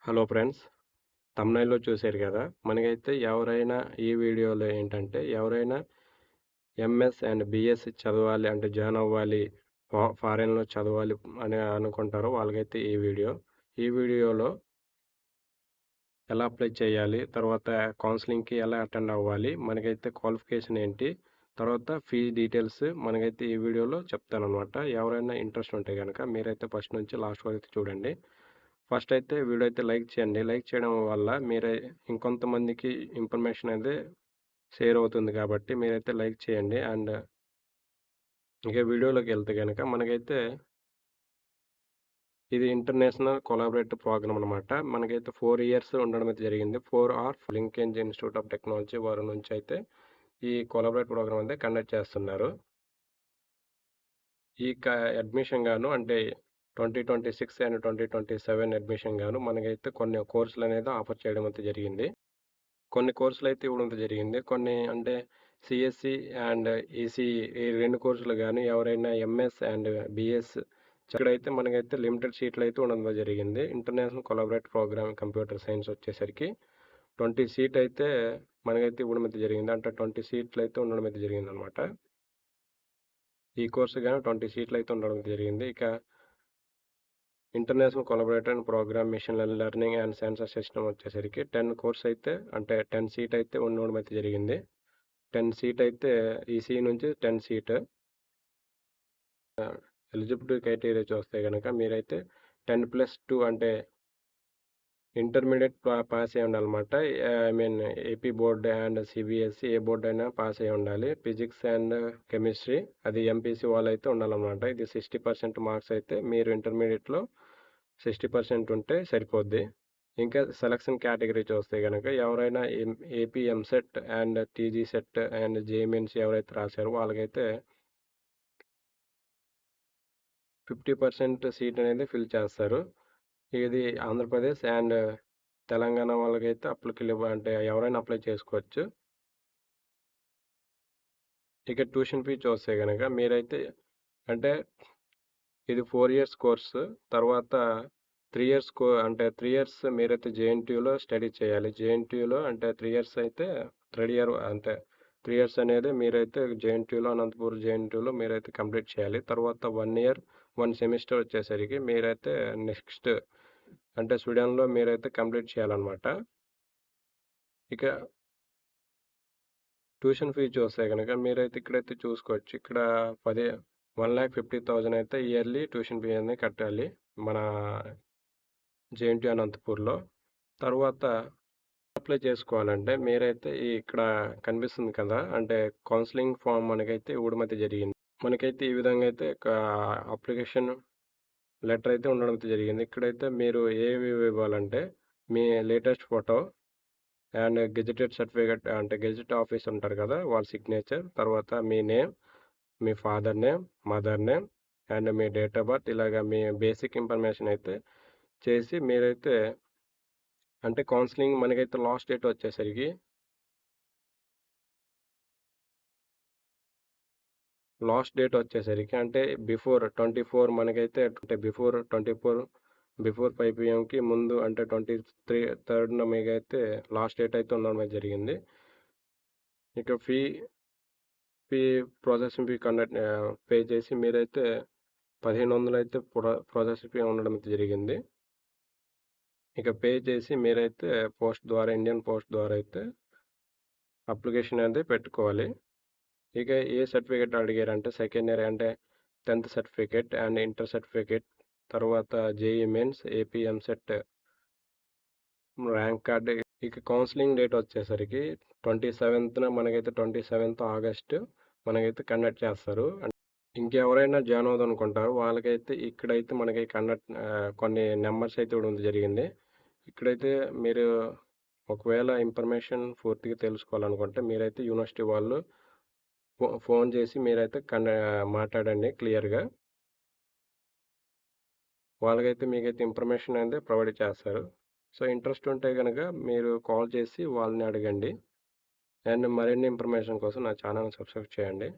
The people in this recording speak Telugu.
Hello friends. థంబ్‌నెయిల్‌లో చూసారు కదా! మనకైతే ఎవరైనా ఈ వీడియోలో ఏంటంటే ఎవరైనా ఎంఎస్ అండ్ బీఎస్సీ చదవాలి అంటే జాయిన్ అవ్వాలి, ఫారెన్‌లో చదవాలి అని అనుకుంటారో వాళ్ళకైతే ఈ వీడియో. ఈ వీడియోలో ఎలా అప్లై చేయాలి, తర్వాత కౌన్సెలింగ్‌కి ఎలా అటెండ్ అవ్వాలి, మనకైతే క్వాలిఫికేషన్ ఏంటి, తర్వాత ఫీజ్ డీటెయిల్స్ మనకైతే ఈ వీడియోలో చెప్తాననమాట. ఎవరైనా ఇంట్రెస్ట్ ఉంటే గనక మీరైతే ఫస్ట్ నుంచి లాస్ట్ వరకు చూడండి. ఫస్ట్ అయితే వీడియో అయితే లైక్ చేయండి. లైక్ చేయడం వల్ల మీరే ఇంకొంతమందికి ఇన్ఫర్మేషన్ అయితే షేర్ అవుతుంది కాబట్టి మీరైతే లైక్ చేయండి. అండ్ ఇక వీడియోలోకి వెళ్తే గనక మనకైతే ఇది ఇంటర్నేషనల్ కొలాబరేటివ్ ప్రోగ్రామ్ అనమాట. మనకైతే 4 ఇయర్స్ ఉండడం అయితే జరిగింది. 4 లింకేజ్ ఇన్స్టిట్యూట్ ఆఫ్ టెక్నాలజీ వారి నుంచి అయితే ఈ కొలాబరేటివ్ ప్రోగ్రామ్ అయితే కండక్ట్ చేస్తున్నారు. ఈ అడ్మిషన్ గాను అంటే 2026 అండ్ 2027 అడ్మిషన్ గాను మనకైతే కొన్ని కోర్సులు అనేది ఆఫర్ చేయడం అయితే జరిగింది. కొన్ని కోర్సులు అయితే ఇవ్వడం జరిగింది. కొన్ని అంటే సీఎస్‌సి అండ్ ఈసీఈ ఈ 2 కోర్సులు గాని ఎవరైనా ఎంఎస్ అండ్ బీఎస్ ఇక్కడైతే మనకైతే లిమిటెడ్ సీట్లు అయితే ఉండడం జరిగింది. International collaborative programme computer science వచ్చేసరికి 20 సీట్ అయితే మనకైతే ఇవ్వడం అయితే జరిగింది. అంటే 20 సీట్లు అయితే ఉండడం అయితే జరిగిందనమాట. ఈ కోర్సు గాని 20 సీట్లు అయితే ఉండడం జరిగింది. ఇక international collaborative and programme machine learning and sensor system వచ్చేసరికి 10 కోర్స్ అయితే అంటే 10 సీట్ అయితే ఉండడం అయితే జరిగింది. 10 సీట్ అయితే ఈసీఈ నుంచి 10 సీట్. ఎలిజిబిలిటీ క్రైటీరియా చూస్తే గనక మీరైతే 10+2 అంటే ఇంటర్మీడియట్ పాస్ అయ్యి ఉండాలన్నమాట. I mean AP board and CBSE A board అయినా పాస్ అయ్యి ఉండాలి. ఫిజిక్స్ అండ్ కెమిస్ట్రీ అది ఎంపీసీ వాళ్ళైతే ఉండాలన్నమాట. ఇది 60% మార్క్స్ అయితే మీరు ఇంటర్మీడియట్‌లో 60% ఉంటే సరిపోద్ది. ఇంకా సెలక్షన్ కేటగిరీ చూస్తే గనక ఎవరైనా AP EAMCET and TG set and JEE mains ఎవరైతే రాశారో వాళ్ళకైతే 50% సీట్ అనేది ఫిల్ చేస్తారు. ఇది ఆంధ్రప్రదేశ్ అండ్ తెలంగాణ వాళ్ళకైతే అప్లికబుల్ అంటే ఎవరైనా అప్లై చేసుకోవచ్చు. ఇక ట్యూషన్ ఫీ చూస్తే గనక మీరైతే అంటే ఇది 4 ఇయర్స్ కోర్సు. తర్వాత 3 ఇయర్స్ అంటే 3 ఇయర్స్ మీరైతే జేఎన్‌టీయూలో స్టడీ చేయాలి. జేఎన్‌టీయూలో అంటే 3 ఇయర్స్ అయితే థర్డ్ ఇయర్ అంటే 3 ఇయర్స్ అనేది మీరైతే జేఎన్‌టీయూలో అనంతపూర్ జేఎన్‌టీయూలో మీరైతే కంప్లీట్ చేయాలి. తర్వాత 1 ఇయర్ 1 సెమిస్టర్ వచ్చేసరికి మీరైతే నెక్స్ట్ అంటే స్వీడన్‌లో మీరైతే కంప్లీట్ చేయాలన్నమాట. ఇక ట్యూషన్ ఫీ చూస్తే గనక మీరైతే ఇక్కడైతే చూసుకోవచ్చు. ఇక్కడ 1,50,000 అయితే ఇయర్లీ ట్యూషన్ ఫీ అనేది కట్టాలి మన జేఎన్‌టీయూ అనంతపూర్‌లో. తర్వాత అప్లై చేసుకోవాలంటే మీరైతే ఇక్కడ కనిపిస్తుంది కదా! అంటే కౌన్సెలింగ్ ఫామ్ మనకైతే ఇవ్వడం అయితే జరిగింది. మనకైతే ఈ విధంగా అయితే అప్లికేషన్ లెటర్ అయితే ఉండడం అయితే జరిగింది. ఇక్కడైతే మీరు ఏవి ఇవ్వాలంటే మీ latest photo and gazetted certificate అంటే గెజిట్ ఆఫీస్ ఉంటారు కదా! వాళ్ళ సిగ్నేచర్, తర్వాత మీ నేమ్, మీ father name, mother name and మీ డేట్ ఆఫ్ బర్త్ ఇలాగ మీ బేసిక్ ఇన్ఫర్మేషన్ అయితే చేసి మీరైతే అంటే కౌన్సెలింగ్ మనకైతే లాస్ట్ డేట్ వచ్చేసరికి అంటే బిఫోర్ 24 మనకైతే అంటే బిఫోర్ 5 PM ముందు అంటే 23rd మీకైతే లాస్ట్ డేట్ అయితే ఉండడం జరిగింది. ఇక ఫీ ప్రాసెసింగ్ ఫీ పే చేసి మీరైతే 1,500 అయితే ప్రాసెసింగ్ ఫీ ఉండడం అయితే జరిగింది. ఇక పే చేసి మీరైతే ఇండియన్ పోస్ట్ ద్వారా అయితే అప్లికేషన్ అనేది పెట్టుకోవాలి. ఇక ఏ సర్టిఫికేట్ అడిగారంటే సెకండ్ ఇయర్ అంటే 10th certificate and inter certificate, తర్వాత JEE mains, AP EAMCET rank card. ఇక కౌన్సిలింగ్ డేట్ వచ్చేసరికి 27th మనకైతే 27th ఆగస్టు మనకైతే కండక్ట్ చేస్తారు. ఇంకెవరైనా జాయిన్ అవుదాం అనుకుంటారో వాళ్ళకైతే ఇక్కడైతే మనకి కొన్ని నెంబర్స్ అయితే ఇవ్వడం జరిగింది. ఇక్కడైతే మీరు ఒకవేళ ఇన్ఫర్మేషన్ పూర్తిగా తెలుసుకోవాలనుకుంటే మీరైతే యూనివర్సిటీ వాళ్ళు ఫోన్ చేసి మీరైతే మాట్లాడండి క్లియర్‌గా. వాళ్ళకైతే మీకైతే ఇన్ఫర్మేషన్ అనేది ప్రొవైడ్ చేస్తారు. సో, ఇంట్రెస్ట్ ఉంటే గనక మీరు కాల్ చేసి వాళ్ళని అడగండి. అండ్ మరిన్ని ఇన్ఫర్మేషన్ కోసం నా ఛానల్‌ని సబ్స్క్రైబ్ చేయండి.